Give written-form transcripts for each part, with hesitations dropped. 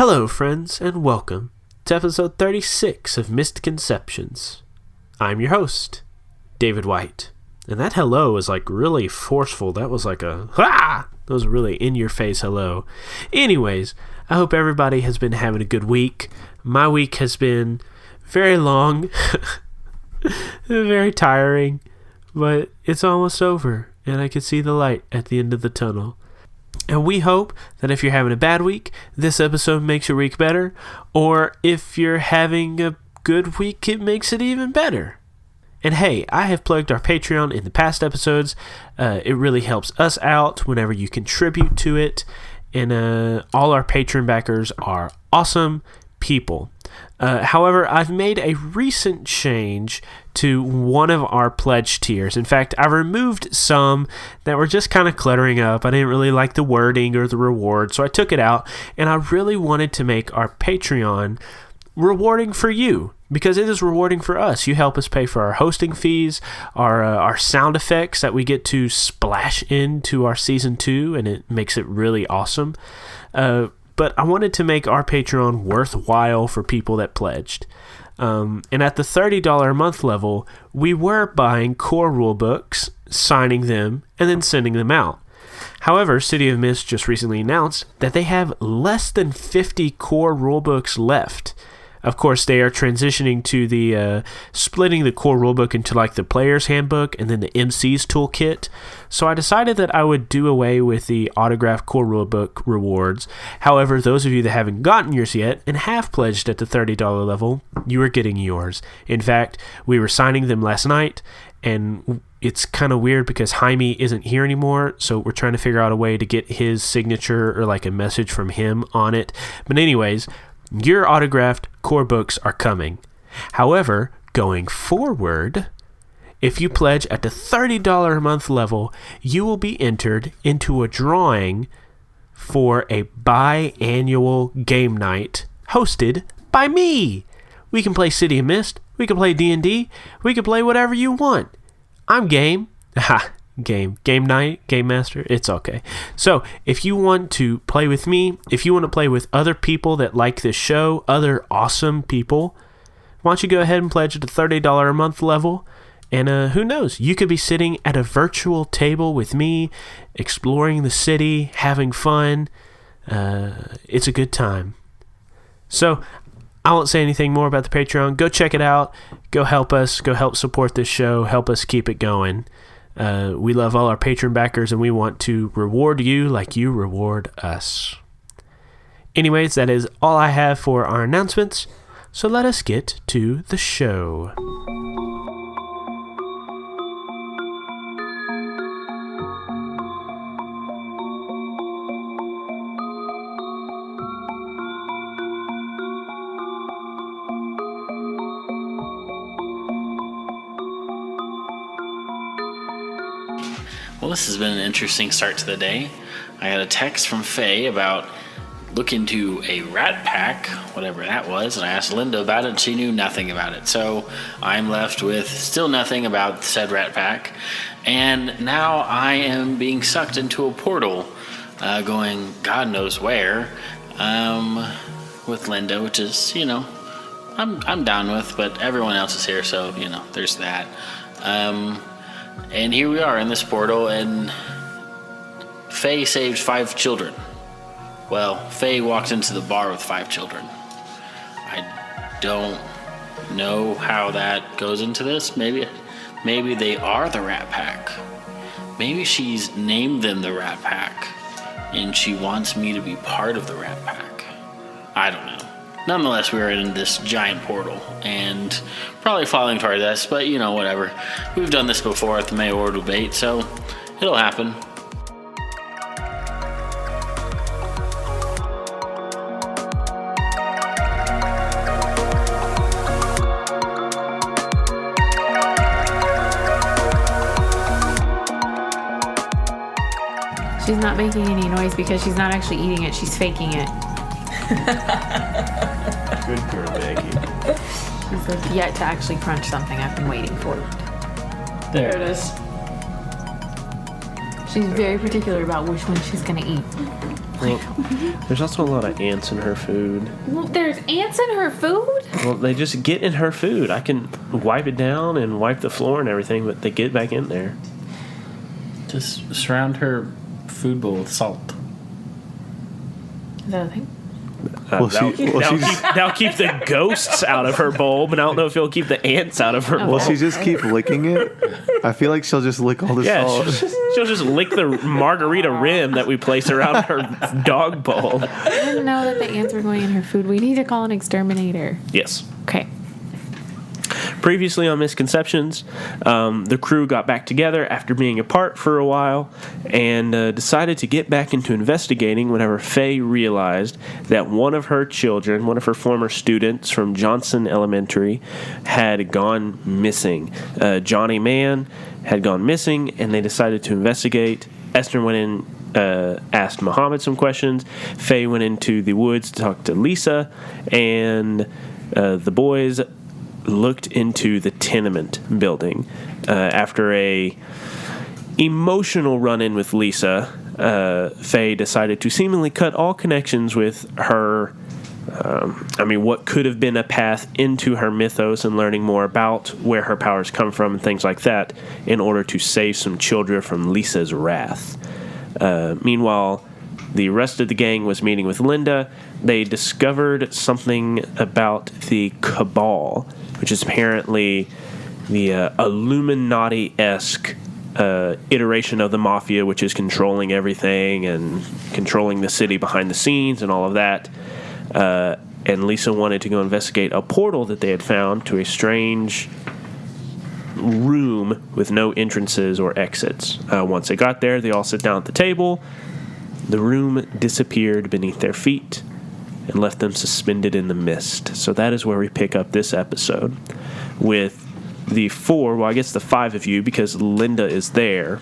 Hello, friends, and welcome to episode 36 of Mistconceptions. I'm your host, David White. And that hello is like really forceful. That was like a ha! That was a really in-your-face hello. Anyways, I hope everybody has been having a good week. My week has been very long, very tiring, but it's almost over, and I can see the light at the end of the tunnel. And we hope that if you're having a bad week, this episode makes your week better, or if you're having a good week, it makes it even better. And hey, I have plugged our Patreon in the past episodes. It really helps us out whenever you contribute to it, and all our Patreon backers are awesome people. However, I've made a recent change to one of our pledge tiers. In fact, I removed some that were just kind of cluttering up. I didn't really like the wording or the reward, so I took it out, and I really wanted to make our Patreon rewarding for you, because it is rewarding for us. You help us pay for our hosting fees, our sound effects that we get to splash into our season 2, and it makes it really awesome. But I wanted to make our Patreon worthwhile for people that pledged. And at the $30 a month level, we were buying core rulebooks, signing them, and then sending them out. However, City of Mist just recently announced that they have less than 50 core rulebooks left. Of course, they are transitioning to the splitting the core rulebook into like the player's handbook and then the MC's toolkit. So I decided that I would do away with the autographed core rulebook rewards. However, those of you that haven't gotten yours yet and have pledged at the $30 level, you are getting yours. In fact, we were signing them last night, and it's kind of weird because Jaime isn't here anymore, so we're trying to figure out a way to get his signature or like a message from him on it. But anyways, your autographed core books are coming. However, going forward, if you pledge at the $30 a month level, you will be entered into a drawing for a biannual game night hosted by me. We can play City of Mist, we can play D&D, we can play whatever you want. I'm game. Game night, game master, it's okay. So if you want to play with me, if you want to play with other people that like this show, other awesome people, why don't you go ahead and pledge at the $30 a month level, and who knows, you could be sitting at a virtual table with me, exploring the city, having fun. It's a good time. So I won't say anything more about the Patreon. Go check it out, go help us, go help support this show, help us keep it going. We love all our Patreon backers, and we want to reward you like you reward us. Anyways, that is all I have for our announcements, so let us get to the show. Well, this has been an interesting start to the day. I got a text from Faye about looking to a rat pack, whatever that was, and I asked Linda about it, and she knew nothing about it. So I'm left with still nothing about said rat pack, and now I am being sucked into a portal, going God knows where, with Linda, which is, I'm down with, but everyone else is here, so, there's that. And here we are in this portal, and Faye saved 5 children. Well, Faye walked into the bar with 5 children. I don't know how that goes into this. Maybe they are the Rat Pack. Maybe she's named them the Rat Pack, and she wants me to be part of the Rat Pack. I don't know. Nonetheless, we are in this giant portal, and probably falling toward us, but whatever. We've done this before at the mayoral debate, so it'll happen. She's not making any noise because she's not actually eating it, she's faking it. Good girl, Maggie. She's yet to actually crunch something I've been waiting for. There it is. She's very particular about which one she's gonna eat. Well, there's also a lot of ants in her food. Well, there's ants in her food? Well, they just get in her food. I can wipe it down and wipe the floor and everything, but they get back in there. Just surround her food bowl with salt. Is that a thing? That'll keep the ghosts out of her bowl, but I don't know if it'll keep the ants out of her bowl. Will she just keep licking it? I feel like she'll just lick all the salt. She'll just lick the margarita rim that we place around her dog bowl. I didn't know that the ants were going in her food. We need to call an exterminator. Yes. Okay. Previously on Misconceptions, the crew got back together after being apart for a while and decided to get back into investigating whenever Faye realized that one of her children, one of her former students from Johnson Elementary, had gone missing. Johnny Mann had gone missing, and they decided to investigate. Esther went in, asked Muhammad some questions. Faye went into the woods to talk to Lisa, and the boys looked into the tenement building. After a emotional run-in with Lisa, Faye decided to seemingly cut all connections with her, what could have been a path into her mythos and learning more about where her powers come from and things like that in order to save some children from Lisa's wrath. Meanwhile, the rest of the gang was meeting with Linda. They discovered something about the Cabal, which is apparently the Illuminati-esque iteration of the Mafia, which is controlling everything and controlling the city behind the scenes and all of that. And Lisa wanted to go investigate a portal that they had found to a strange room with no entrances or exits. Once they got there, they all sit down at the table. The room disappeared beneath their feet and left them suspended in the mist. So that is where we pick up this episode with the the 5 of you, because Linda is there,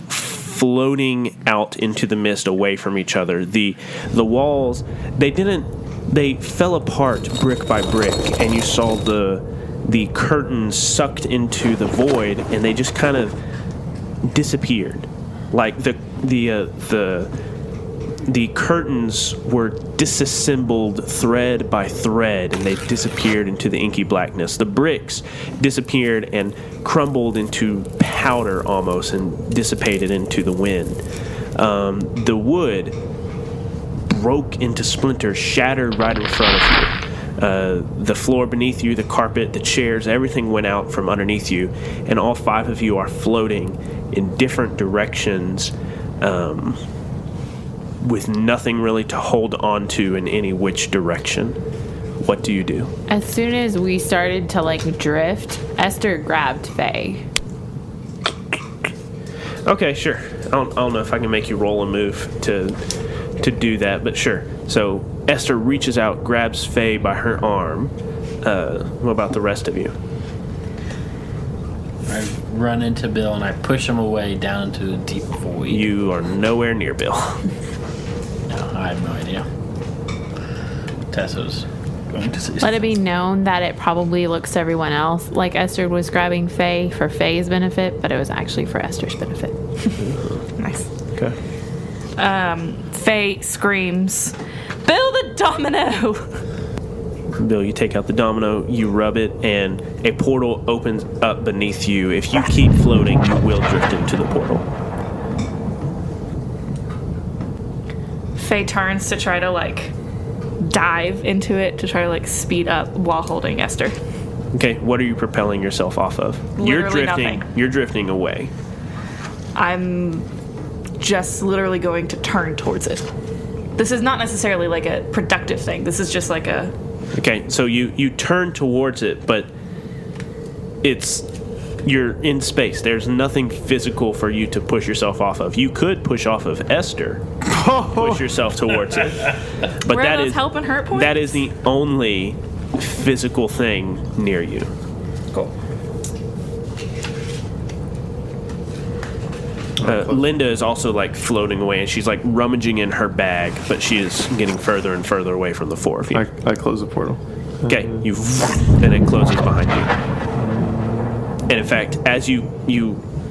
floating out into the mist away from each other. The walls, they fell apart brick by brick, and you saw the curtains sucked into the void, and they just kind of disappeared. Like the curtains were disassembled thread by thread, and they disappeared into the inky blackness. The bricks disappeared and crumbled into powder almost and dissipated into the wind. The wood broke into splinters, shattered right in front of you. The floor beneath you, the carpet, the chairs, everything went out from underneath you, and all 5 of you are floating in different directions, with nothing really to hold on to in any which direction. What do you do? As soon as we started to drift, Esther grabbed Faye. Okay, sure. I don't know if I can make you roll a move to do that, but sure. So Esther reaches out, grabs Faye by her arm. What about the rest of you? I run into Bill and I push him away down into a deep void. You are nowhere near Bill. No, I have no idea. Tessa's going to say Let it be known that it probably looks to everyone else like Esther was grabbing Faye for Faye's benefit, but it was actually for Esther's benefit. Nice. Okay. Faye screams, "Build a domino!" Bill, you take out the domino, you rub it, and a portal opens up beneath you. If you keep floating, you will drift into the portal. Faye turns to try to dive into it to try to speed up while holding Esther. Okay, what are you propelling yourself off of? You're Literally drifting. nothing. You're drifting away. I'm just literally going to turn towards it. This is not necessarily a productive thing. This is just a... Okay, so you turn towards it, but you're in space. There's nothing physical for you to push yourself off of. You could push off of Esther, push yourself towards it, but Where that are those is help and hurt points? that is the only physical thing near you. Cool. Linda is also floating away, and she's rummaging in her bag, but she is getting further and further away from the 4 of you. I close the portal. Okay, and it closes behind you. And in fact, as you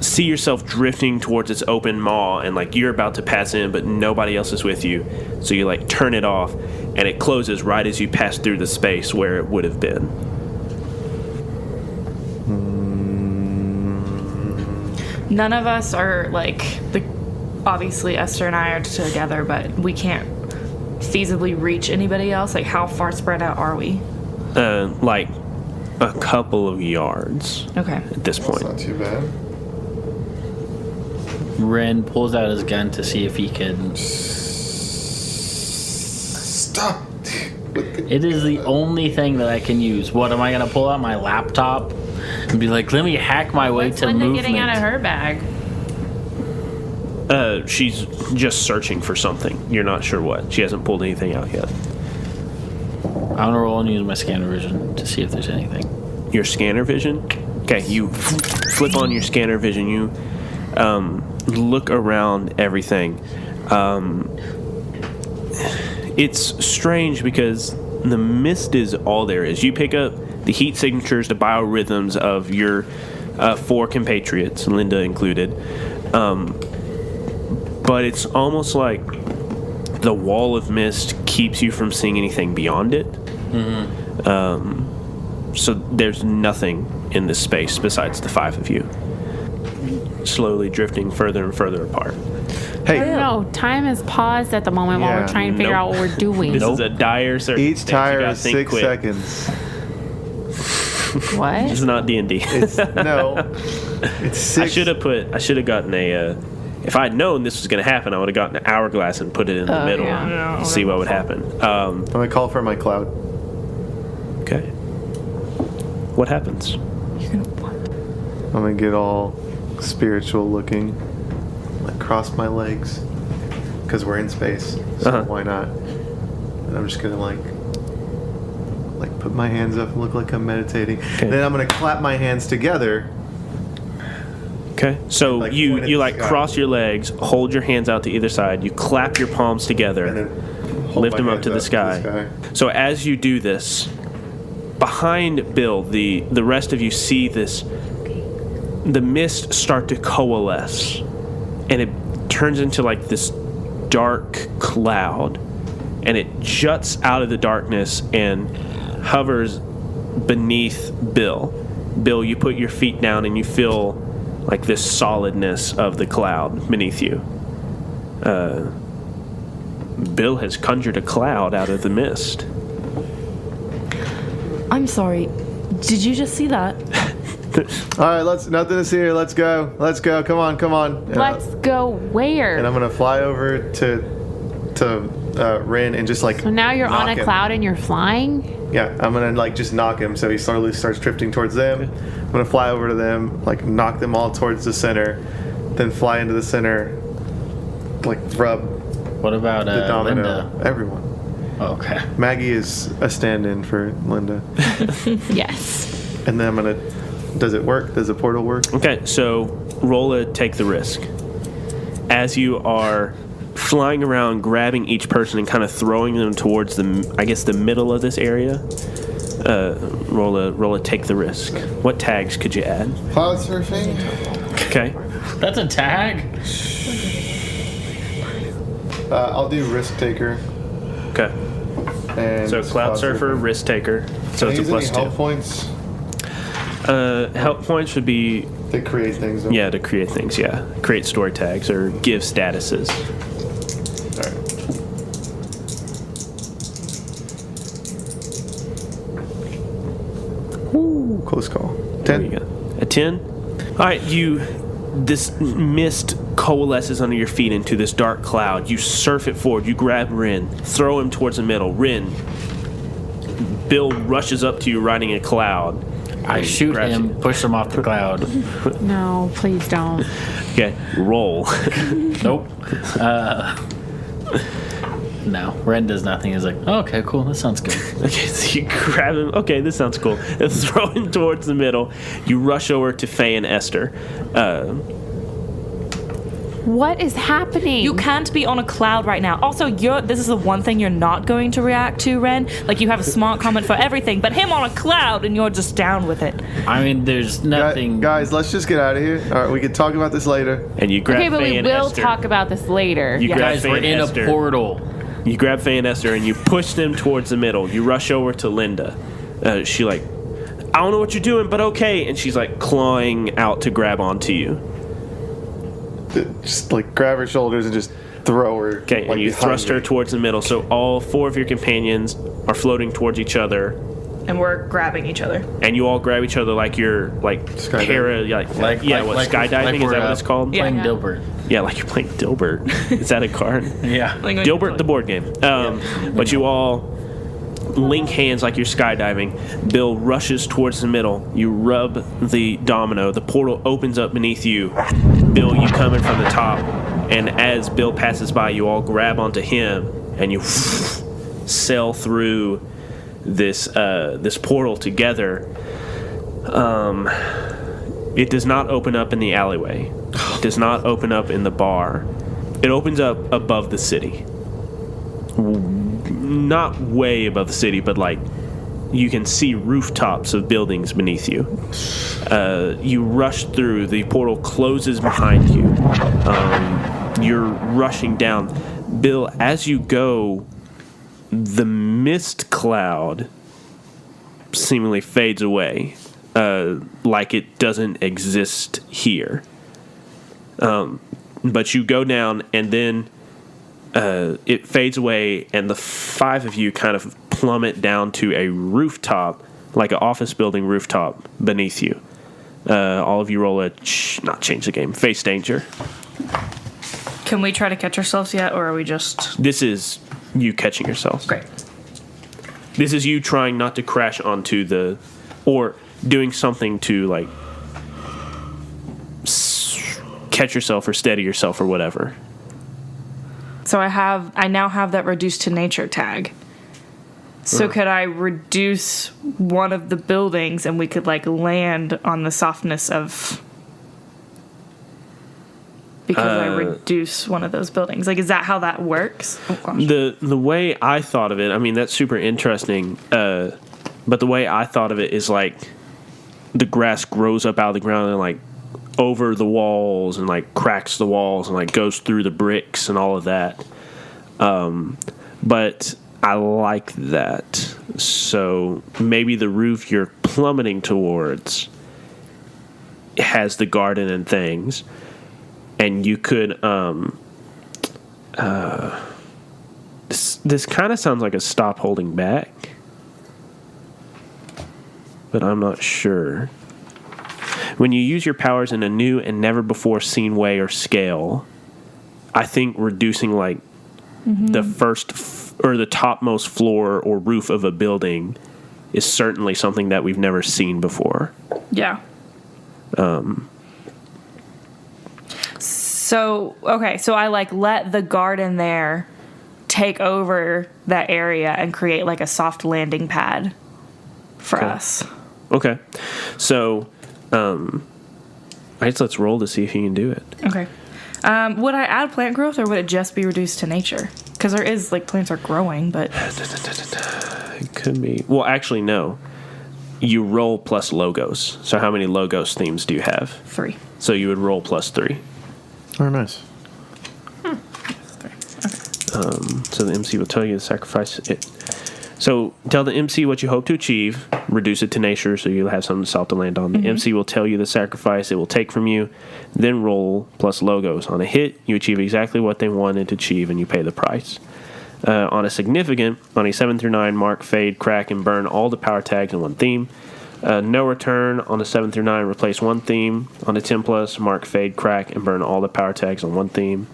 see yourself drifting towards its open maw, and like you're about to pass in, but nobody else is with you. So you like turn it off, and it closes right as you pass through the space where it would have been. None of us are obviously Esther and I are together, but we can't feasibly reach anybody else. Like, how far spread out are we? Like a couple of yards. Okay. At this That's point. not too bad. Ren pulls out his gun to see if he can. Stop. It is the only thing that I can use. What am I gonna pull out my laptop and be like, let me hack my way What's to Linda movement? getting out of her bag? She's just searching for something. You're not sure what. She hasn't pulled anything out yet. I'm gonna roll and use my scanner vision to see if there's anything. Your scanner vision? Okay, you flip on your scanner vision. You look around everything. It's strange because the mist is all there is. You pick up the heat signatures, the biorhythms of your 4 compatriots, Linda included. But it's almost like the wall of mist keeps you from seeing anything beyond it. So there's nothing in this space besides the 5 of you, slowly drifting further and further apart. Hey, No, time is paused at the moment while Yeah, we're trying to figure nope. out what we're doing. This is a dire circumstance. each tire You gotta is think 6 quick. seconds. What? It's not D&D. It's no. It's 6. I should have gotten a. If I'd known this was going to happen, I would have gotten an hourglass and put it in the middle. yeah. And see what would happen. I'm gonna call for my cloud. Okay. What happens? I'm gonna get all spiritual looking, like cross my legs, because we're in space. So Uh-huh. why not? And I'm just gonna like put my hands up and look like I'm meditating. Okay. Then I'm gonna clap my hands together. Okay. So Like, you point at you the like sky. cross your legs, hold your hands out to either side. You clap your palms together. And then hold Lift my them up hands to the sky. So as you do this, behind Bill, the rest of you see this, the mist start to coalesce, and it turns into like this dark cloud, and it juts out of the darkness and hovers beneath Bill. Bill, you put your feet down and you feel like this solidness of the cloud beneath you. Bill has conjured a cloud out of the mist. I'm sorry. Did you just see that? All right, nothing to see here. Let's go. Come on. And Let's go where? and I'm gonna fly over to Rin and just like. So now you're on knock a him. cloud and you're flying? Yeah, I'm gonna like just knock him so he slowly starts drifting towards them. I'm gonna fly over to them, like knock them all towards the center, then fly into the center, like rub What about the domino. Linda? Everyone. Oh, okay. Maggie is a stand-in for Linda, Yes. and then I'm gonna. Does it work? Does the portal work? Okay, so roll a take the risk. As you are flying around, grabbing each person and kind of throwing them towards the middle of this area, roll a take the risk. What tags could you add? Cloud surfing. Okay. That's a tag? I'll do risk taker. Okay. And So cloud surfer, risk taker. So it's a plus health 2. points Help points would be to create things. to create things. Yeah, create story tags or give statuses. All right. Ooh, close call. There you 10. go. A 10. All right, this mist coalesces under your feet into this dark cloud. You surf it forward. You grab Rin, throw him towards the middle. Rin. Bill rushes up to you riding a cloud. I shoot grabs him, you. push him off the cloud. No, please don't. Okay, roll. Nope. No. Ren does nothing. He's like, oh, okay, cool. That sounds good. Okay, so you grab him. Okay, this sounds cool. And throw him towards the middle. You rush over to Faye and Esther. What is happening? You can't be on a cloud right now. Also, this is the one thing you're not going to react to, Ren. Like, you have a smart comment for everything, but him on a cloud and you're just down with it. I mean, there's nothing. Guys, let's just get out of here. All right, we can talk about this later. And you grab Okay, but Faye we and will Esther. talk about this later. You grab Guys, Faye we're and in Esther. a portal. You grab Faye and Esther and you push them towards the middle. You rush over to Linda. She like, I don't know what you're doing, but okay. And she's like clawing out to grab onto you. Just like grab her shoulders and just throw her. Okay, like, and you behind thrust her me. towards the middle. So all 4 of your companions are floating towards each other, And we're grabbing each other. and you all grab each other like you're like Skydiving. skydiving. Is that what it's called? Yeah. Playing Dilbert. Yeah, like you're playing Dilbert. Is that a card? Yeah. Like when Dilbert, you the board game. But you all link hands like you're skydiving. Bill rushes towards the middle. You rub the domino. The portal opens up beneath you. Bill, you come in from the top. And as Bill passes by, you all grab onto him. And you sail through this portal together. It does not open up in the alleyway. It does not open up in the bar. It opens up above the city. Not way above the city, but like you can see rooftops of buildings beneath you. You rush through. The portal closes behind you. You're rushing down. Bill, as you go, the mist cloud seemingly fades away, like it doesn't exist here. But you go down, and then it fades away, and the 5 of you kind of plummet down to a rooftop, like an office building rooftop beneath you. All of you roll not change the game, face danger. Can we try to catch ourselves yet, or are we just... This is you catching yourselves. Great. This is you trying not to crash onto or doing something to like catch yourself or steady yourself or whatever. So I now have that reduced to nature tag. So could I reduce one of the buildings and we could like land on the softness of... Because I reduce one of those buildings. Like, is that how that works? Oh, gosh. The way I thought of it, I mean, that's super interesting. But the way I thought of it is like the grass grows up out of the ground and like over the walls and like cracks the walls and like goes through the bricks and all of that. But I like that. So maybe the roof you're plummeting towards has the garden and things. And you could, this kind of sounds like a stop holding back, but I'm not sure. When you use your powers in a new and never before seen way or scale, I think reducing like the first or the topmost floor or roof of a building is certainly something that we've never seen before. Yeah. So I like let the garden there take over that area and create like a soft landing pad for us. Okay. So, I guess let's roll to see if you can do it. Okay. Would I add plant growth or would it just be reduced to nature? Because there is like plants are growing, but It could be. Well, actually, no. You roll plus logos. So how many logos themes do you have? 3. So you would roll plus 3. Oh, nice. 3. Okay. So the MC will tell you to sacrifice it. So tell the MC what you hope to achieve. Reduce it to nature so you'll have something solid to land on. The MC will tell you the sacrifice it will take from you. Then roll plus logos. On a hit, you achieve exactly what they wanted to achieve and you pay the price. On a 7 through 9, mark, fade, crack, and burn all the power tags in one theme. No return on a 7 through 9, replace one theme. On a 10 plus, mark, fade, crack, and burn all the power tags on one theme.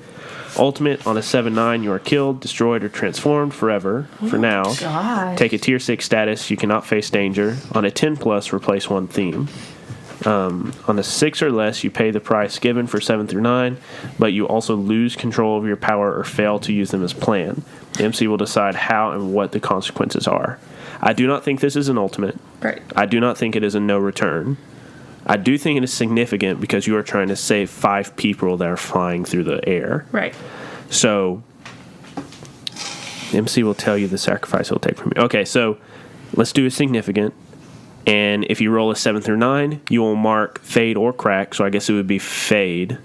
Ultimate, on a 7-9, you are killed, destroyed, or transformed forever. For now, take a tier 6 status. You cannot face danger. On a 10 plus, replace one theme. On a 6 or less, you pay the price given for 7 through 9, but you also lose control of your power or fail to use them as planned. The MC will decide how and what the consequences are. I do not think this is an ultimate. Right. I do not think it is a no return. I do think it is significant because you are trying to save 5 people that are flying through the air. Right. So, MC will tell you the sacrifice he'll take from you. Okay, so let's do a significant. And if you roll a 7 through 9, you will mark fade or crack. So I guess it would be fade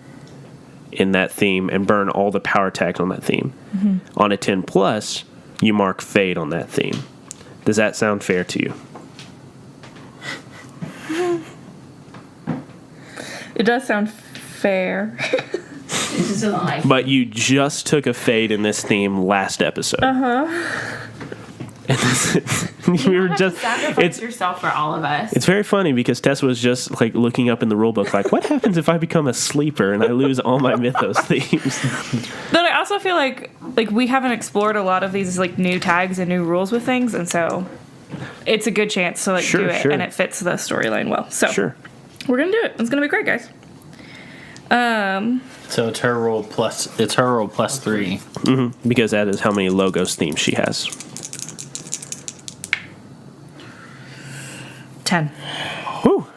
in that theme and burn all the power tags on that theme. Mm-hmm. On a 10 plus, you mark fade on that theme. Does that sound fair to you? It does sound fair. This is a lie. But you just took a fade in this theme last episode. You were just sacrifice yourself for all of us. It's very funny because Tessa was just like looking up in the rule book, like, what happens if I become a sleeper and I lose all my Mythos themes? But I also feel like we haven't explored a lot of these like new tags and new rules with things, and so it's a good chance to do it, and it fits the storyline well. So we're gonna do it. It's gonna be great, guys. So it's her roll plus 3. Mm-hmm, because that is how many logos themes she has. 10. Whew.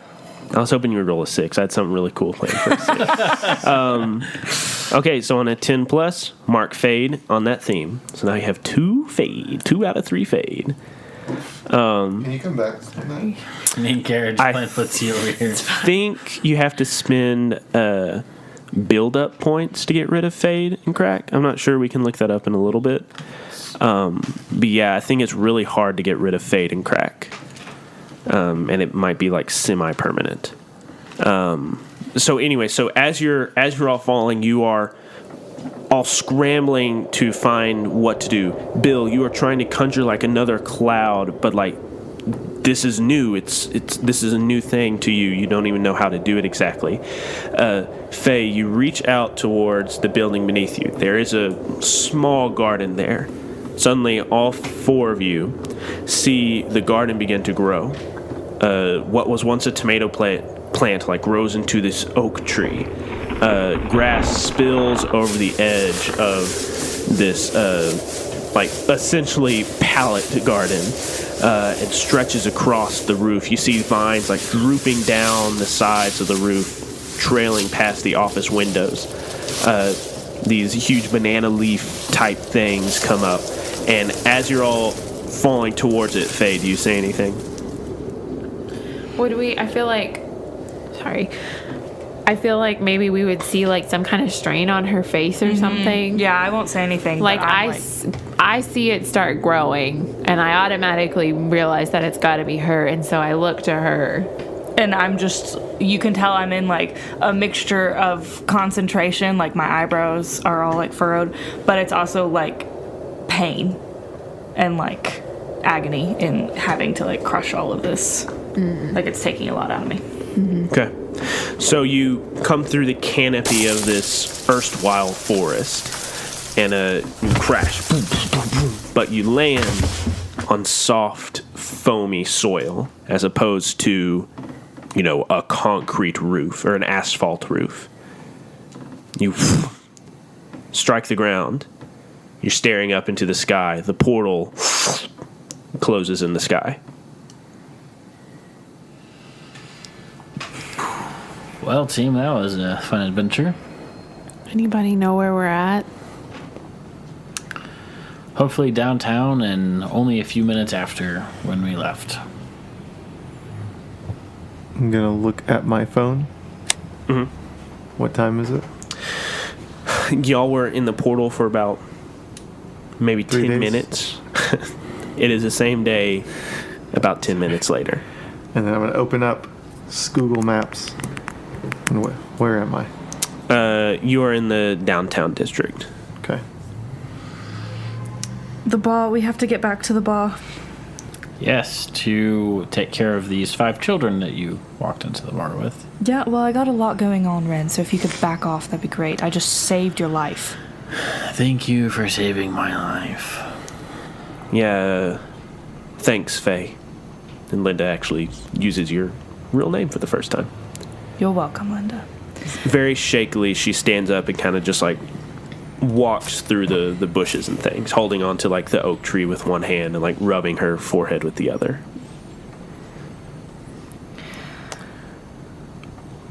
I was hoping you would roll a 6. I had something really cool planned for a 6. Okay, so on a 10 plus, mark fade on that theme. So now you have 2 fade, 2 out of 3 fade. Can you come back on that? Me and Garrett just playing footsie over here. I think you have to spend build-up points to get rid of fade and crack. I'm not sure. We can look that up in a little bit. But yeah, I think it's really hard to get rid of fade and crack. And it might be like semi-permanent. So anyway, so as you're all falling, you are all scrambling to find what to do. Bill, you are trying to conjure like another cloud, but like this is new. This is a new thing to you. You don't even know how to do it exactly. Faye, you reach out towards the building beneath you. There is a small garden there. Suddenly, all 4 of you see the garden begin to grow. What was once a tomato plant like grows into this oak tree. Grass spills over the edge of this like essentially pallet garden and stretches across the roof. You see vines like drooping down the sides of the roof, trailing past the office windows. These huge banana leaf type things come up, and as you're all falling towards it, Faye, do you say anything? Would we? I feel like maybe we would see like some kind of strain on her face or something. Yeah, I won't say anything. Like I see it start growing, and I automatically realize that it's got to be her, and so I look to her. And you can tell I'm in like a mixture of concentration, like my eyebrows are all like furrowed, but it's also like pain and like agony in having to like crush all of this. Like it's taking a lot out of me. Okay. So you come through the canopy of this erstwhile forest, and you crash, boom, boom, boom, boom, but you land on soft, foamy soil as opposed to, a concrete roof or an asphalt roof. You strike the ground. You're staring up into the sky. The portal closes in the sky. Well, team, that was a fun adventure. Anybody know where we're at? Hopefully downtown, and only a few minutes after when we left. I'm going to look at my phone. Mm-hmm. What time is it? Y'all were in the portal for about maybe 3 10 days? minutes. It is the same day, about 10 minutes later. And then I'm going to open up Google Maps. And where am I? You are in the downtown district. Okay. The bar, we have to get back to the bar. Yes, to take care of these 5 children that you walked into the bar with. Yeah, well, I got a lot going on, Ren, so if you could back off, that'd be great. I just saved your life. Thank you for saving my life. Yeah, thanks, Faye. And Linda actually uses your real name for the first time. You're welcome, Linda. Very shakily, she stands up and kind of just like walks through the bushes and things, holding on to like the oak tree with one hand and like rubbing her forehead with the other.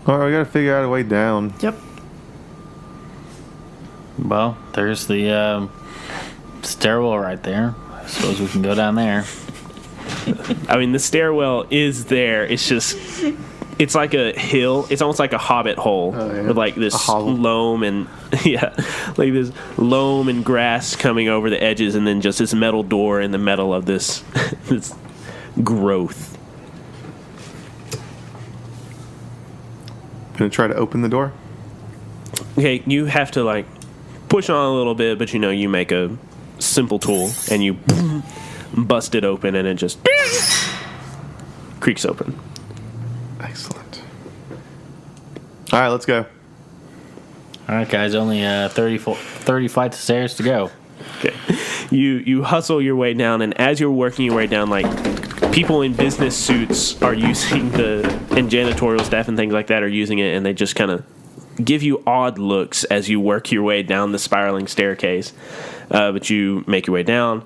All right, we gotta figure out a way down. Yep. Well, there's the stairwell right there. I suppose we can go down there. I mean, the stairwell is there. It's just, it's like a hill. It's almost like a hobbit hole with like this loam and like this loam and grass coming over the edges, and then just this metal door in the middle of this this growth. Gonna try to open the door. Okay, you have to like push on a little bit, but you make a simple tool and you bust it open, and it just creaks open. Excellent. All right, let's go. All right, guys, only 30 flights of stairs to go. Okay. You hustle your way down, and as you're working your way down, like people in business suits are using and janitorial staff and things like that are using it, and they just kind of give you odd looks as you work your way down the spiraling staircase. But you make your way down,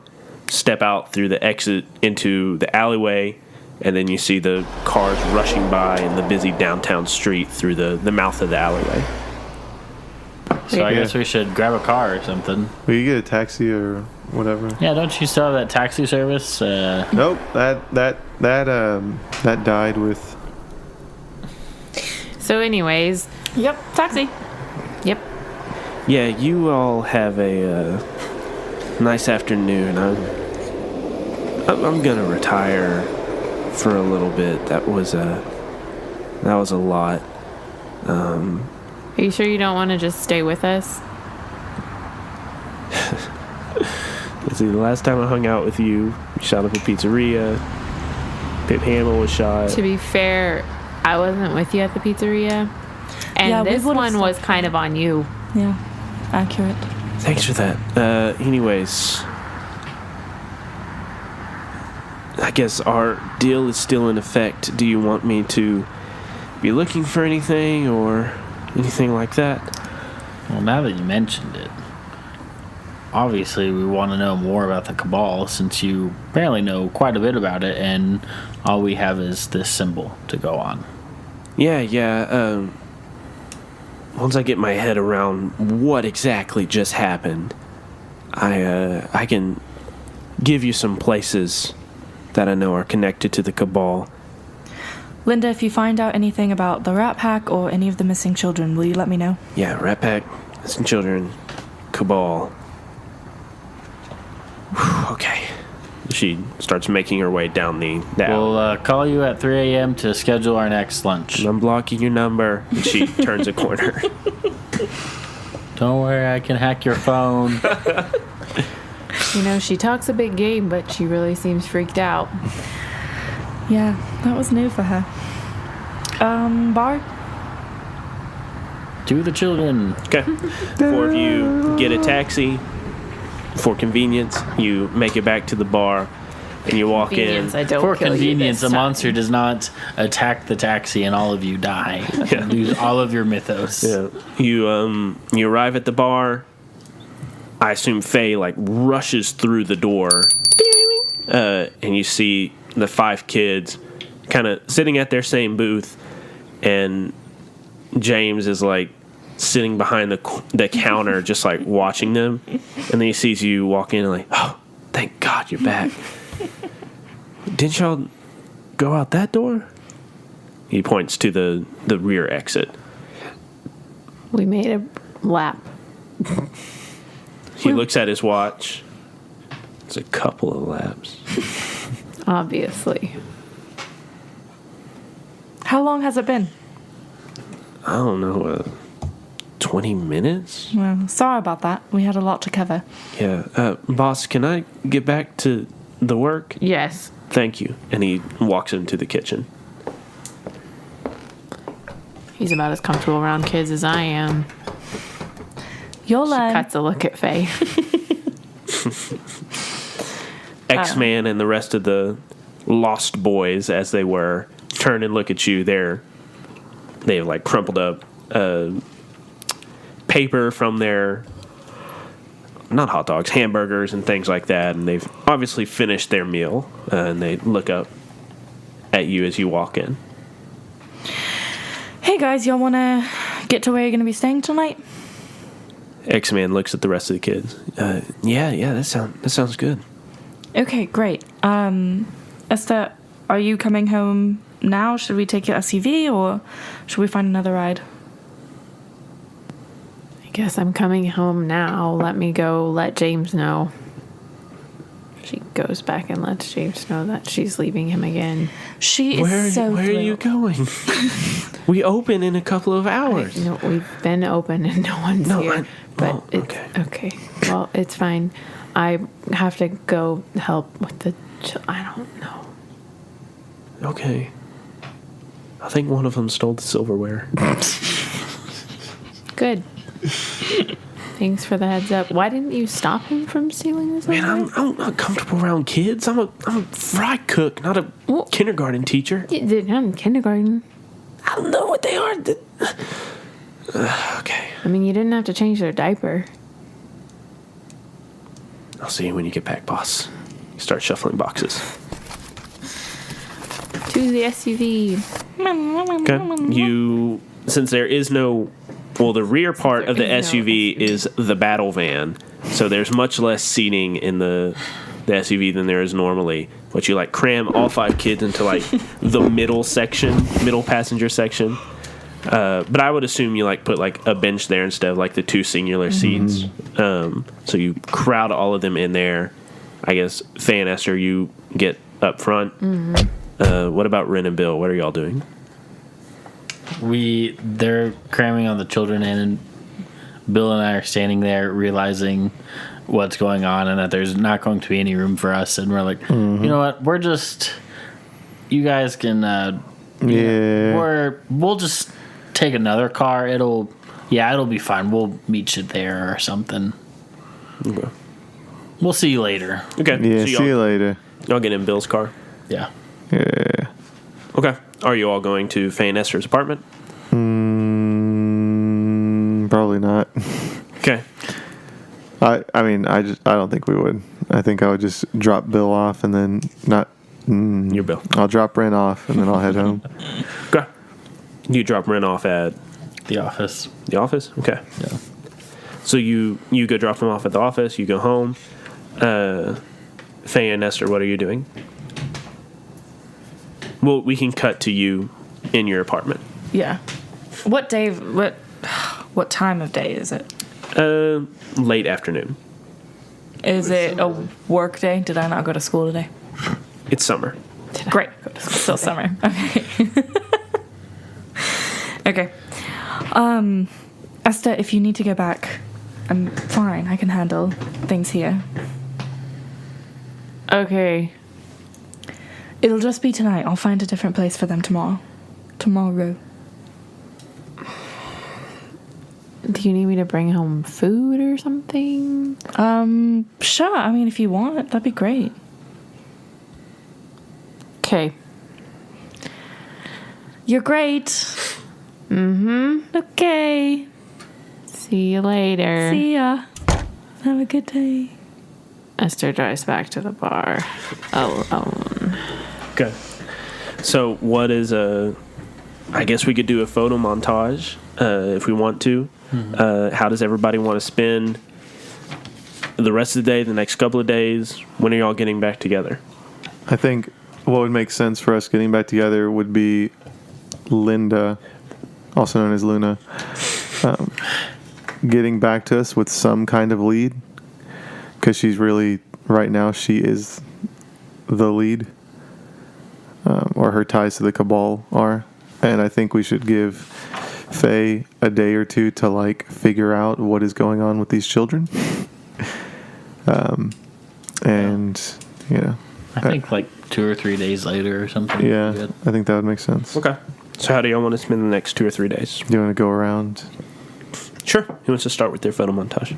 step out through the exit into the alleyway, and then you see the cars rushing by in the busy downtown street through the mouth of the alleyway. So I guess we should grab a car or something. Will you get a taxi or whatever? Yeah, don't you still have that taxi service? Nope. That died with. So, anyways, Yep. Taxi. yep. Yeah, you all have a nice afternoon. I'm gonna retire for a little bit. That was a lot. Are you sure you don't want to just stay with us? Let's see, the last time I hung out with you, we shot up a pizzeria. Pip Hamill was shot. To be fair, I wasn't with you at the pizzeria. And Yeah, we this would've one was stopped. kind of on you. Yeah. Accurate. Thanks for that. Anyways, I guess our deal is still in effect. Do you want me to be looking for anything or anything like that? Well, now that you mentioned it, obviously we want to know more about the Cabal, since you apparently know quite a bit about it, and all we have is this symbol to go on. Yeah. Once I get my head around what exactly just happened, I can give you some places that I know are connected to the Cabal. Linda, if you find out anything about the Rat Pack or any of the missing children, will you let me know? Yeah, Rat Pack, missing children, Cabal. Whew, okay. She starts making her way down the alley. We'll call you at 3 a.m. to schedule our next lunch. I'm blocking your number. And she turns a corner. Don't worry, I can hack your phone. She talks a big game, but she really seems freaked out. Yeah, that was new for her. Bar? To the children. Okay. Four of you get a taxi. For convenience, you make it back to the bar, and you walk in. Convenience, I don't For kill you convenience, this a time. monster does not attack the taxi and all of you die. Yeah. Lose all of your mythos. Yeah. You arrive at the bar. I assume Faye rushes through the door, and you see the 5 kids kind of sitting at their same booth, and James is sitting behind the counter, just watching them, and then he sees you walk in and oh, thank God you're back. Didn't y'all go out that door? He points to the rear exit. We made a lap. He looks at his watch. It's a couple of laps. Obviously. How long has it been? I don't know, 20 minutes? Well, sorry about that. We had a lot to cover. Yeah. Boss, can I get back to the work? Yes. Thank you. And he walks into the kitchen. He's about as comfortable around kids as I am. You'll She learn. cuts a look at Faye. X-Man and the rest of the Lost Boys, as they were, turn and look at you. They've crumpled up paper from their, not hot dogs, hamburgers and things like that, and they've obviously finished their meal, and they look up at you as you walk in. Hey, Hey guys, y'all want to get to where you're going to be staying tonight? X-Man looks at the rest of the kids. Yeah, that sounds good. Okay, great. Esther, are you coming home now? Should we take your SUV or should we find another ride? I guess I'm coming home now. Let me go let James know. She goes back and lets James know that she's leaving him again. She is Where are you going? We open in a couple of hours. No, we've been open and no one's here. Okay. Well, it's fine. I have to go help with the... I don't know. Okay. I think one of them stole the silverware. Good. Thanks for the heads up. Why didn't you stop him from stealing this? Man, I'm not comfortable around kids. I'm a fry cook, not a kindergarten teacher. Not in kindergarten. I don't know what they are. Okay. I mean, you didn't have to change their diaper. I'll see you when you get back, boss. You start shuffling boxes. To the SUV. Okay. Since there is no... Well, the rear part of the SUV is the battle van, so there's much less seating in the SUV than there is normally. But you cram all 5 kids into the middle passenger section. But I would assume you put a bench there instead of the 2 singular seats. So you crowd all of them in there. I guess Faye and Esther, you get up front. What about Ren and Bill? What are y'all doing? They're cramming on the children, and Bill and I are standing there realizing what's going on and that there's not going to be any room for us, and we're like, you know what, you guys can we'll just take another car. It'll be fine. We'll meet you there or something. Okay. We'll see you later. Okay. Yeah, see you later. Y'all get in Bill's car? Yeah. Okay. Are you all going to Faye and Esther's apartment? Probably not. Okay. I don't think we would. I think I would just drop Bill off and then not. Your Bill. I'll drop Ren off and then I'll head home. Okay. You drop Ren off at The office. the office? Okay. Yeah. So you go drop him off at the office, you go home. Faye and Esther, what are you doing? Well, we can cut to you in your apartment. Yeah. What time of day is it? Late afternoon. Is it a work day? Did I not go to school today? It's summer. Great. Still summer. Okay. Okay. Esther, if you need to go back, I'm fine. I can handle things here. Okay. It'll just be tonight. I'll find a different place for them tomorrow. Tomorrow. Do you need me to bring home food or something? Sure. I mean, if you want, that'd be great. Okay. You're great. Mm-hmm. Okay. See you later. See ya. Have a good day. Esther drives back to the bar alone. Okay. So what is I guess we could do a photo montage if we want to. How does everybody want to spend the rest of the day, the next couple of days? When are y'all getting back together? I think what would make sense for us getting back together would be Linda, also known as Luna, getting back to us with some kind of lead, because she's really, right now, she is the lead, or her ties to the Cabal are. And I think we should give Faye a day or two to figure out what is going on with these children. And I think 2 or 3 days later or something. Yeah, I think that would make sense. Okay. So how do y'all want to spend the next 2 or 3 days? Do you want to go around? Sure. Who wants to start with their photo montage?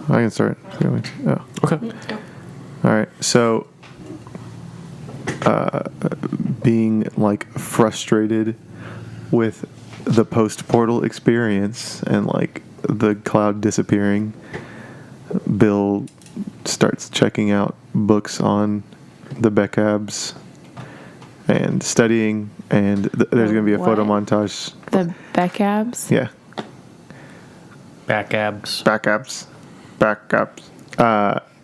I can start. Oh. Okay. All right. So, being frustrated with the post-portal experience and the cloud disappearing, Bill starts checking out books on the Beckabs and studying, and there's going to be a photo montage. The back abs? Yeah. Back abs. Back abs.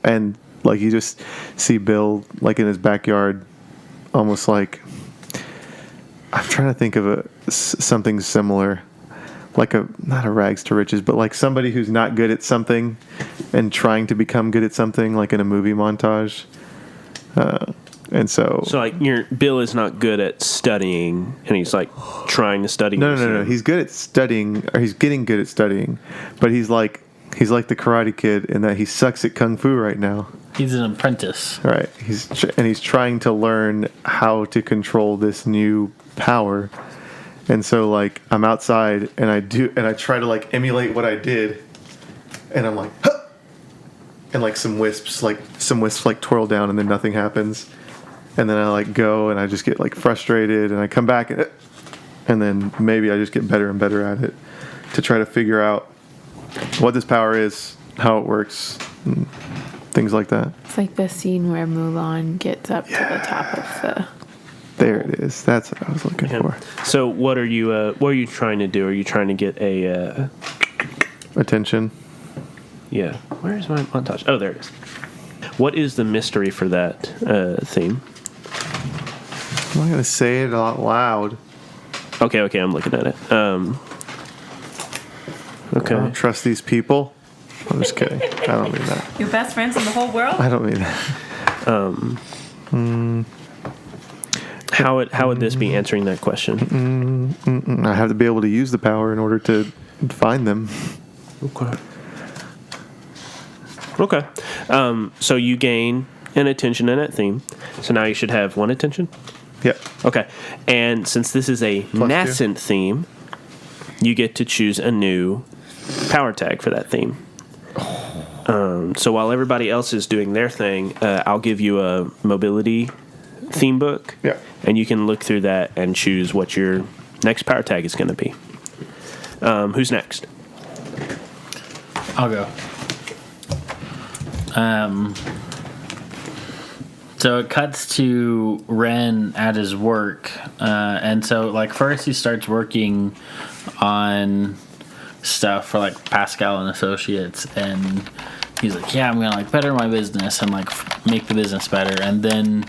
And like you just see Bill like in his backyard, almost like, I'm trying to think of something similar, like not a rags to riches, but like somebody who's not good at something and trying to become good at something, like in a movie montage. And so like Bill is not good at studying, and he's like trying to study. No. He's good at studying, or he's getting good at studying, but he's like the Karate Kid in that he sucks at kung fu right now. He's an apprentice. Right. He's trying to learn how to control this new power. And so like I'm outside and I try to like emulate what I did, and I'm like, huh! And like some wisps like twirl down, and then nothing happens. And then I like go and I just get like frustrated, and I come back and then maybe I just get better and better at it to try to figure out what this power is, how it works, and things like that. It's like the scene where Mulan gets up to the top of the... There it is. That's what I was looking for. So what are you trying to do? Are you trying to get a... Attention. Yeah. Where's my montage? Oh, there it is. What is the mystery for that theme? I'm not going to say it out loud. Okay, I'm looking at it. Okay. I don't trust these people. I'm just kidding. I don't mean that. Your best friends in the whole world? I don't mean that. How would this be answering that question? I have to be able to use the power in order to find them. Okay. So you gain an attention in that theme. So now you should have one attention? Yep. Okay. And since this is a nascent theme, you get to choose a new power tag for that theme. So while everybody else is doing their thing, I'll give you a mobility theme book. Yeah. And you can look through that and choose what your next power tag is going to be. Who's next? I'll go. So it cuts to Ren at his work, and so like first he starts working on stuff for like Pascal and Associates, and he's like, yeah, I'm gonna like better my business and like make the business better, and then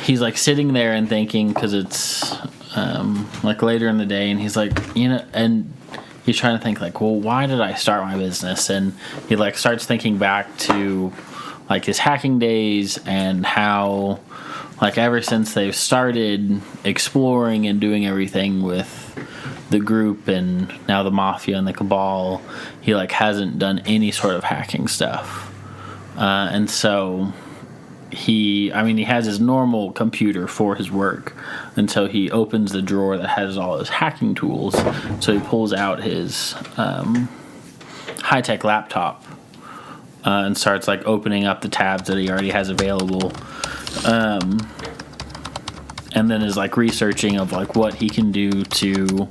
he's like sitting there and thinking, because it's like later in the day, and he's like, and he's trying to think like, well, why did I start my business? And he like starts thinking back to like his hacking days, and how like ever since they've started exploring and doing everything with the group and now the Mafia and the Cabal, he like hasn't done any sort of hacking stuff. And so he has his normal computer for his work, and so he opens the drawer that has all his hacking tools. So he pulls out his high-tech laptop and starts like opening up the tabs that he already has available, and then is like researching of like what he can do to,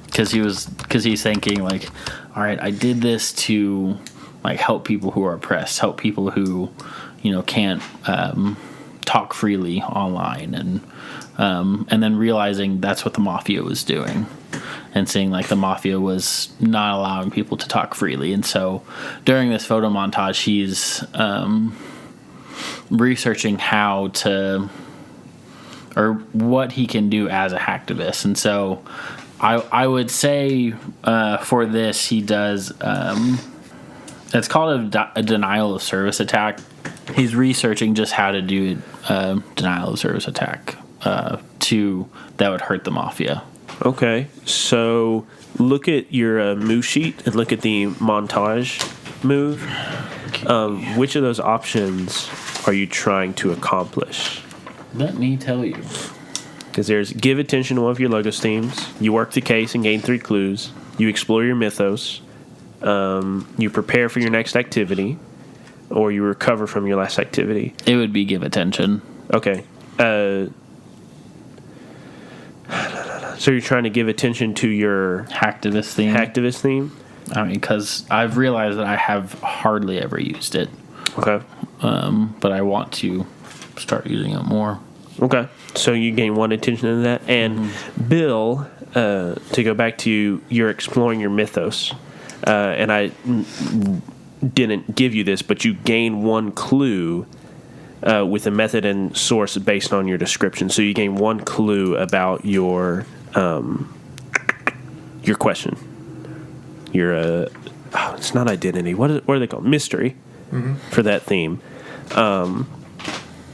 because he's thinking like, all right, I did this to like help people who are oppressed, help people who can't talk freely online, and then realizing that's what the Mafia was doing, and seeing like the Mafia was not allowing people to talk freely. And so during this photo montage, he's researching how to, or what he can do as a hacktivist. And so I would say for this, he does, it's called a denial of service attack. He's researching just how to do a denial of service attack that would hurt the Mafia. Okay, so look at your move sheet and look at the montage move. Which of those options are you trying to accomplish? Let me tell you. Because there's give attention to one of your Logos themes, you work the case and gain 3 clues, you explore your Mythos, you prepare for your next activity, or you recover from your last activity. It would be give attention. Okay. So you're trying to give attention to your hacktivist theme. I mean, because I've realized that I have hardly ever used it. Okay. But I want to start using it more. Okay, so you gain 1 attention to that. And Bill, to go back to you're exploring your mythos, and I didn't give you this, but you gain 1 clue with a method and source based on your description. So you gain 1 clue about your question. Your it's not identity. What are they called? Mystery for that theme.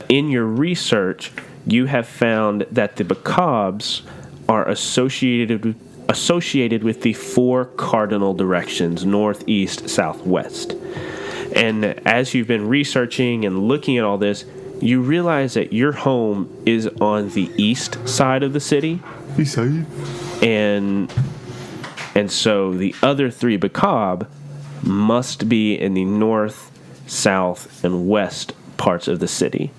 In your research, you have found that the macabres are associated with the 4 cardinal directions: north, east, south, west. And as you've been researching and looking at all this, you realize that your home is on the east side of the city. East side. And so the other 3 macabre must be in the north, south, and west parts of the city.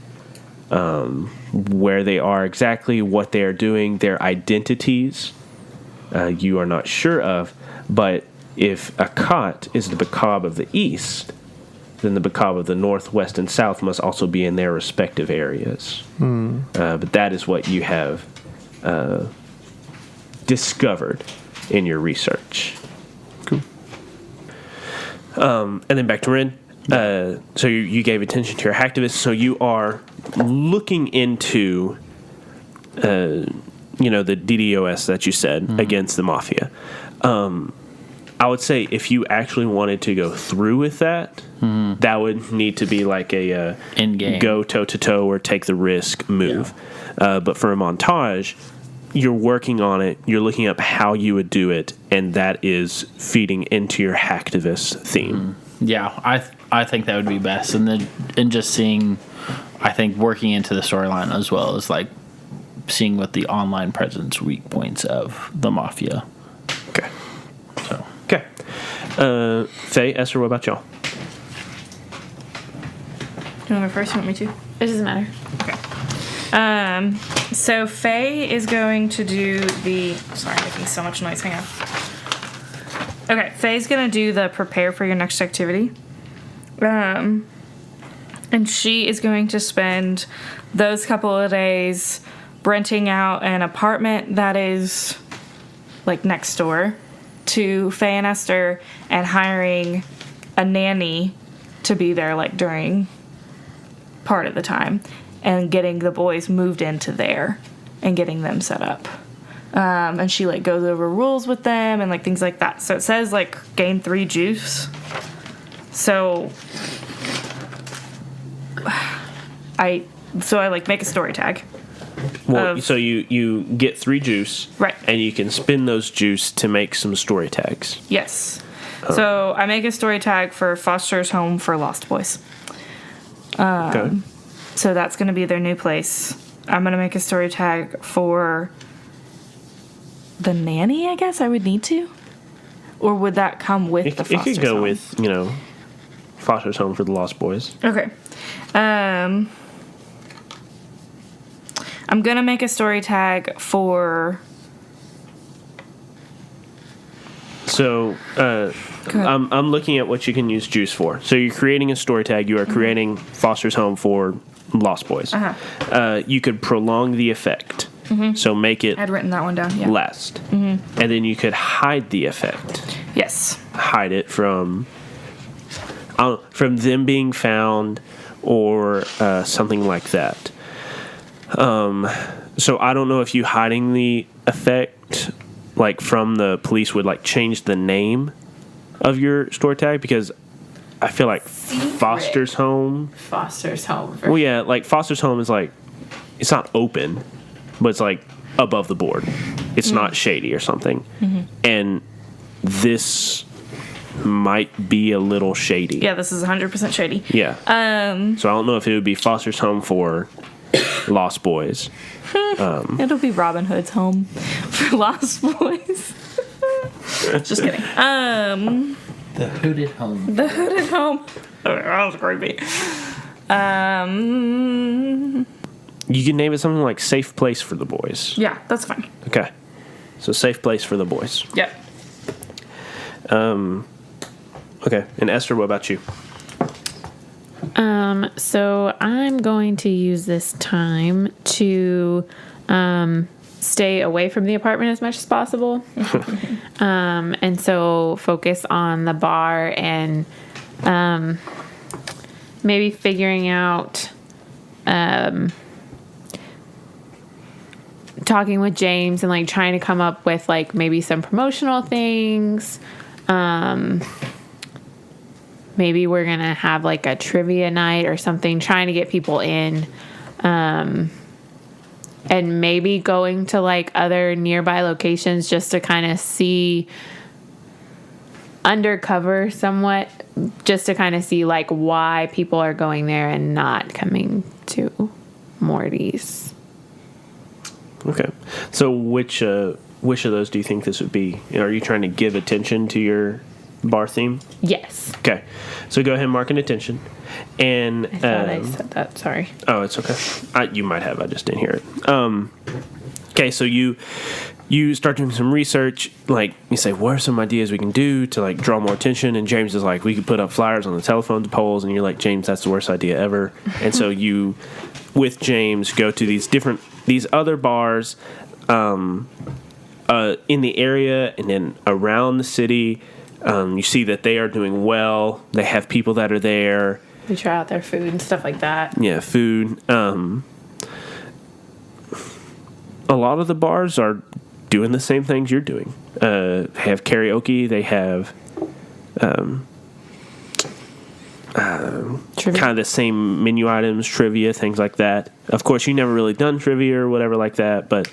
Where they are exactly, what they are doing, their identities, you are not sure of. But if Akat is the macabre of the east, then the macabre of the north, west, and south must also be in their respective areas. But that is what you have discovered in your research. Cool. And then back to Rin. So you gave attention to your hacktivist. So you are looking into, the DDoS that you said against the mafia. I would say if you actually wanted to go through with that, that would need to be like a In-game. go toe-to-toe or take the risk move. Yeah. But for a montage, you're working on it, you're looking up how you would do it, and that is feeding into your hacktivist theme. Yeah, I think that would be best. And then just seeing, I think working into the storyline as well as like seeing what the online presence weak points of the mafia. Okay. So Okay. Faye, Esther, what about y'all? Do you want to go first? You want me to? It doesn't matter. So Faye is going to do the... Sorry, I'm making so much noise. Hang on. Okay, Faye's going to do the prepare for your next activity. And she is going to spend those couple of days renting out an apartment that is like next door to Faye and Esther and hiring a nanny to be there like during part of the time and getting the boys moved into there and getting them set up. And she like goes over rules with them and like things like that. So it says like gain 3 juice. So I like make a story tag. Well, so you get 3 juice, Right. And you can spin those juice to make some story tags. Yes. So I make a story tag for Foster's Home for Lost Boys. Okay. So that's going to be their new place. I'm going to make a story tag for the nanny, I guess I would need to. Or would that come with the It Foster's could go Home? with, Foster's Home for the Lost Boys. Okay. I'm going to make a story tag for... So, I'm looking at what you can use juice for. So you're creating a story tag. You are creating Foster's Home for Lost Boys. You could prolong the effect. So make it I'd written that one down, yeah. last. And then you could hide the effect. Yes. Hide it from them being found or something like that. So I don't know if you hiding the effect like from the police would like change the name of your store tag, because I feel like Foster's Home. Foster's Home. Well, yeah, like Foster's Home is like, it's not open, but it's like above the board. It's not shady or something. And this might be a little shady. Yeah, this is 100% shady. Yeah. So I don't know if it would be Foster's Home for Lost Boys. It'll be Robin Hood's home for Lost Boys. Just kidding. the hooded home. The Hooded Home. Oh, that was creepy. You can name it something like Safe Place for the Boys. Yeah, that's fine. Okay. So Safe Place for the Boys. Yep. Okay. And Esther, what about you? So I'm going to use this time to stay away from the apartment as much as possible. And so focus on the bar and maybe figuring out, talking with James and like trying to come up with like maybe some promotional things. Maybe we're going to have like a trivia night or something, trying to get people in. And maybe going to like other nearby locations just to kind of see undercover somewhat, just to kind of see like why people are going there and not coming to Morty's. Okay. So which of those do you think this would be? Are you trying to give attention to your bar theme? Yes. Okay. So go ahead and mark an attention. And I thought I said that. Sorry. Oh, it's okay. You might have. I just didn't hear it. Okay, so you start doing some research. Like, you say, what are some ideas we can do to, like, draw more attention? And James is like, we could put up flyers on the telephone poles. And you're like, James, that's the worst idea ever. And so you, with James, go to these other bars in the area and then around the city. You see that they are doing well. They have people that are there. We try out their food and stuff like that. Yeah, food. A lot of the bars are doing the same things you're doing. Have karaoke. They have kind of the same menu items, trivia, things like that. Of course, you never really done trivia or whatever like that, but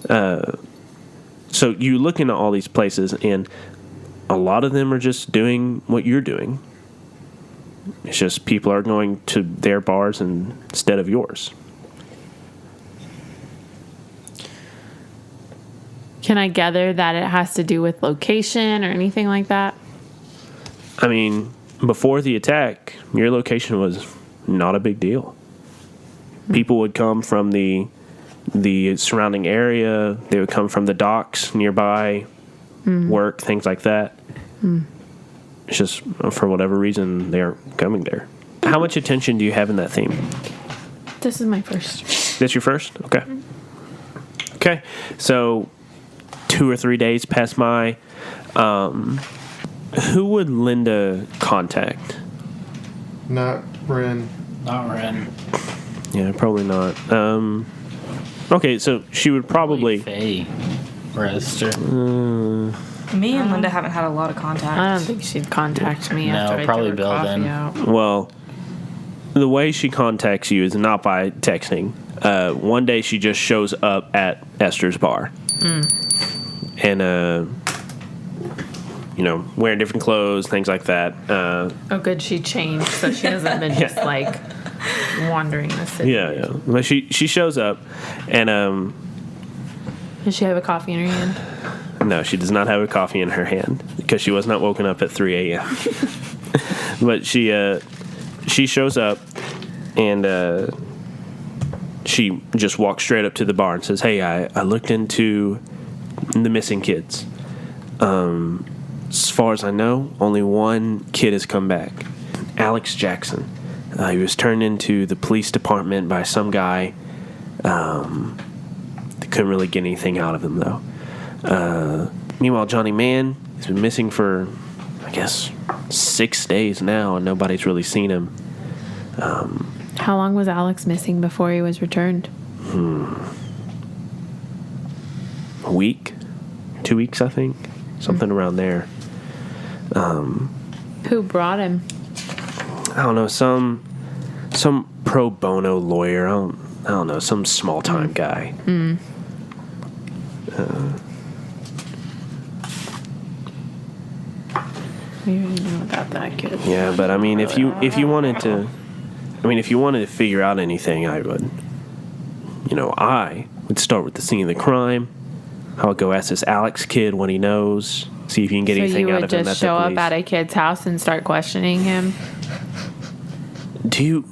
so you look into all these places, and a lot of them are just doing what you're doing. It's just people are going to their bars instead of yours. Can I gather that it has to do with location or anything like that? I mean, before the attack, your location was not a big deal. People would come from the surrounding area. They would come from the docks nearby, work, things like that. It's just, for whatever reason, they aren't coming there. How much attention do you have in that theme? This is my first. That's your first? Okay. Okay, so 2 or 3 days pass by. Who would Linda contact? Not Ren. Not Ren. Yeah, probably not. Okay, so she would probably... Faye or Esther. Me and Linda haven't had a lot of contact. I don't think she'd contact me No, after I probably threw her Bill coffee then. out. Well, the way she contacts you is not by texting. One day she just shows up at Esther's bar. And, wearing different clothes, things like that. Oh, good, she changed, so she hasn't been just like wandering the city. Yeah. But she shows up, and Does she have a coffee in her hand? no, she does not have a coffee in her hand because she was not woken up at 3 a.m. But she shows up, and she just walks straight up to the bar and says, "Hey, I looked into the missing kids. As far as I know, only one kid has come back. Alex Jackson. He was turned into the police department by some guy. They couldn't really get anything out of him, though. Meanwhile, Johnny Mann has been missing for, I guess, 6 days now, and nobody's really seen him. How long was Alex missing before he was returned? A week? 2 weeks, I think. Something around there. Who brought him? I don't know, some pro bono lawyer. I don't know, some small time guy. We didn't know about that kid. Yeah, but I mean, if you wanted to figure out anything, I would start with the scene of the crime. I would go ask this Alex kid what he knows, see if you can get anything out of him. So you would just show up at a kid's house and start questioning him? Do you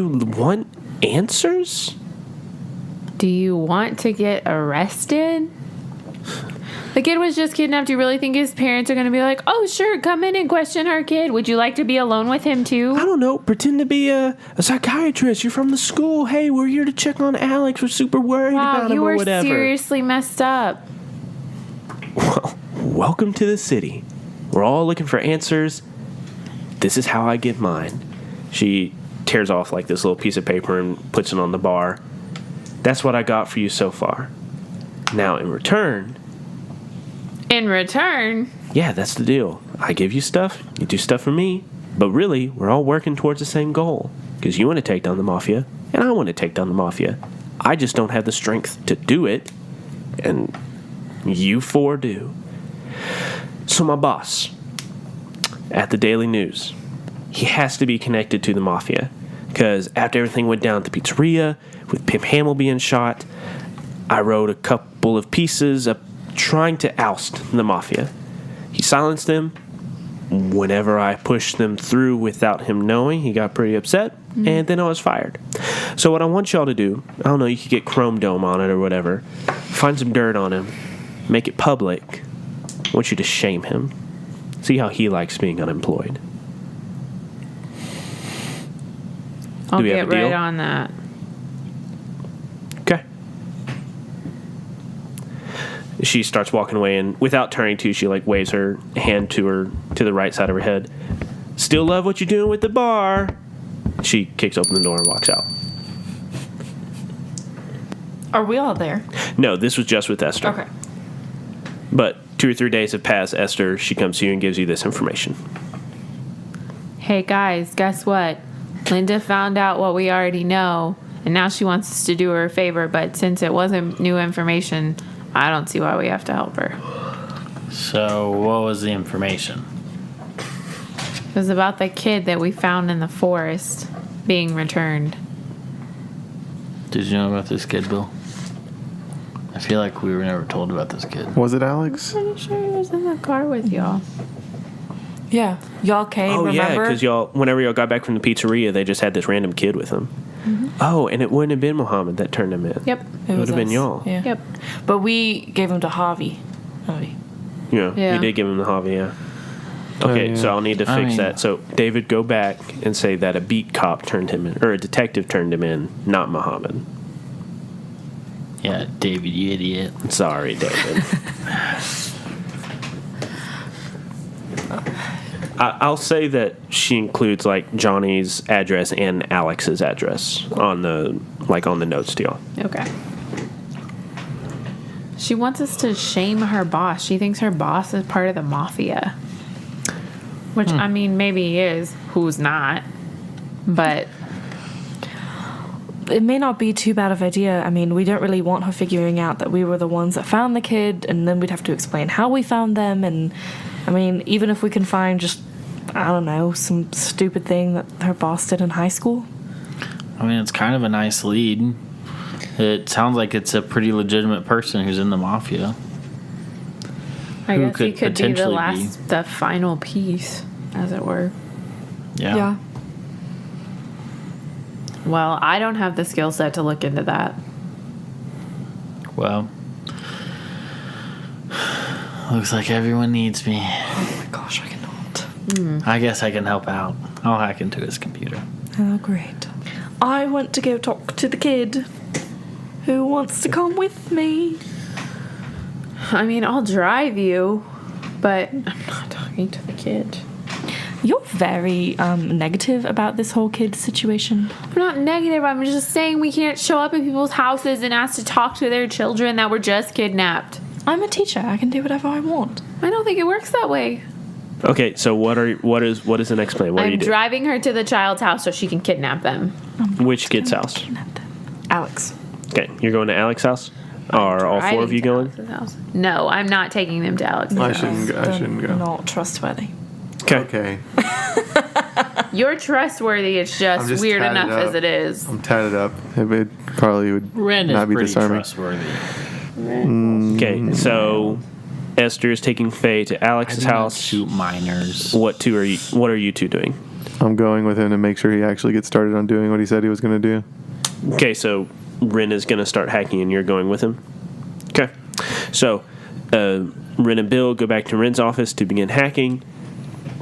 want answers? Do you want to get arrested? The kid was just kidnapped. Do you really think his parents are going to be like, oh, sure, come in and question our kid? Would you like to be alone with him, too? I don't know. Pretend to be a psychiatrist. You're from the school. Hey, we're here to check on Alex. We're super worried about him or whatever. You were seriously messed up. Well, welcome to the city. We're all looking for answers. This is how I get mine. She tears off like this little piece of paper and puts it on the bar. That's what I got for you so far. Now, in return... In return? Yeah, that's the deal. I give you stuff, you do stuff for me, but really, we're all working towards the same goal. Because you want to take down the Mafia, and I want to take down the Mafia. I just don't have the strength to do it, and you four do. So my boss, at the Daily News, he has to be connected to the Mafia. Because after everything went down at the pizzeria, with Pimp Hamill being shot, I wrote a couple of pieces of trying to oust the Mafia. He silenced them. Whenever I pushed them through without him knowing, he got pretty upset, and then I was fired. So what I want y'all to do, I don't know, you could get Chrome Dome on it or whatever, find some dirt on him, make it public. I want you to shame him. See how he likes being unemployed. I'll Do we have get a deal? right on that. Okay. She starts walking away, and without turning to, she like waves her hand to the right side of her head. Still love what you're doing with the bar. She kicks open the door and walks out. Are we all there? No, this was just with Esther. Okay. But 2 or 3 days have passed. Esther, she comes to you and gives you this information. Hey, guys, guess what? Linda found out what we already know, and now she wants us to do her a favor, but since it wasn't new information, I don't see why we have to help her. So, what was the information? It was about the kid that we found in the forest being returned. Did you know about this kid, Bill? I feel like we were never told about this kid. Was it Alex? I'm pretty sure he was in the car with y'all. Yeah. Y'all came, Oh, remember? yeah, because whenever y'all got back from the pizzeria, they just had this random kid with them. Mm-hmm. Oh, and it wouldn't have been Muhammad that turned him in. Yep. It would have been us. y'all. Yeah. Yep. But we gave him to Javi. Yeah, Yeah. you did give him the hobby, yeah. Okay, yeah. so I'll need to I fix mean- that. So, David, go back and say that a beat cop turned him in, or a detective turned him in, not Muhammad. Yeah, David, you idiot. Sorry, David. I'll say that she includes like Johnny's address and Alex's address on the notes to y'all. Okay. She wants us to shame her boss. She thinks her boss is part of the mafia. Which, I mean, maybe he is. Who's not? But It may not be too bad of an idea. I mean, we don't really want her figuring out that we were the ones that found the kid, and then we'd have to explain how we found them. And I mean, even if we can find just, I don't know, some stupid thing that her boss did in high school. I mean, it's kind of a nice lead. It sounds like it's a pretty legitimate person who's in the mafia. I Who guess he could could be the potentially the final piece, as it were. Yeah. Well, I don't have the skill set to look into that. Well, looks like everyone needs me. Oh my gosh, I cannot. I guess I can help out. I'll hack into his computer. Oh, great. I want to go talk to the kid. Who wants to come with me? I mean, I'll drive you, but I'm not talking to the kid. You're very negative about this whole kid situation. I'm not negative. I'm just saying we can't show up at people's houses and ask to talk to their children that were just kidnapped. I'm a teacher. I can do whatever I want. I don't think it works that way. Okay, so what is the next plan? What are you I'm doing? driving her to the child's house so she can kidnap them. Which kid's house? Alex. Okay, you're going to Alex's house? Are all four of you going? Alex's house. No, I'm not taking them to Alex's I house. shouldn't go. Not trustworthy. Okay. You're trustworthy. It's just just weird tatted enough up. as it is. I'm tatted up. It probably would Ren is not be pretty disarming. trustworthy. Okay, so Esther is taking Faye to Alex's house. Shoot minors. What are you two doing? I'm going with him to make sure he actually gets started on doing what he said he was going to do. Okay, so Ren is going to start hacking and you're going with him? Okay. So Ren and Bill go back to Ren's office to begin hacking.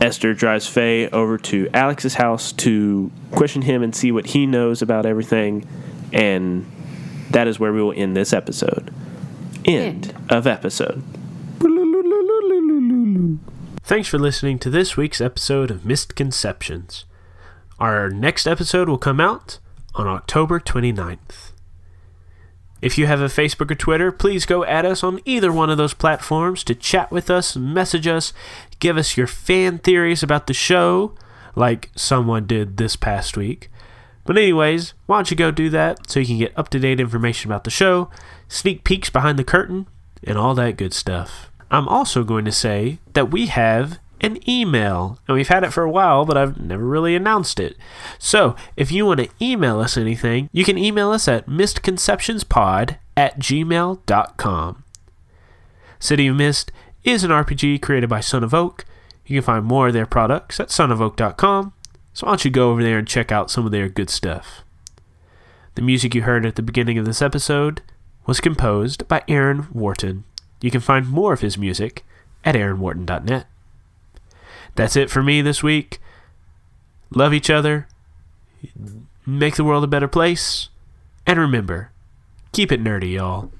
Esther drives Faye over to Alex's house to question him and see what he knows about everything. And that is where we will end this episode. End of episode. Thanks for listening to this week's episode of Mistconceptions. Our next episode will come out on October 29th. If you have a Facebook or Twitter, please go at us on either one of those platforms to chat with us, message us, give us your fan theories about the show, like someone did this past week. But anyways, why don't you go do that so you can get up-to-date information about the show, sneak peeks behind the curtain, and all that good stuff. I'm also going to say that we have an email, and we've had it for a while, but I've never really announced it. So, if you want to email us anything, you can email us at mistconceptionspod@gmail.com. City of Mist is an RPG created by Son of Oak. You can find more of their products at sonofoak.com, so why don't you go over there and check out some of their good stuff. The music you heard at the beginning of this episode was composed by Aaron Wharton. You can find more of his music at aaronwharton.net. That's it for me this week. Love each other. Make the world a better place. And remember, keep it nerdy, y'all.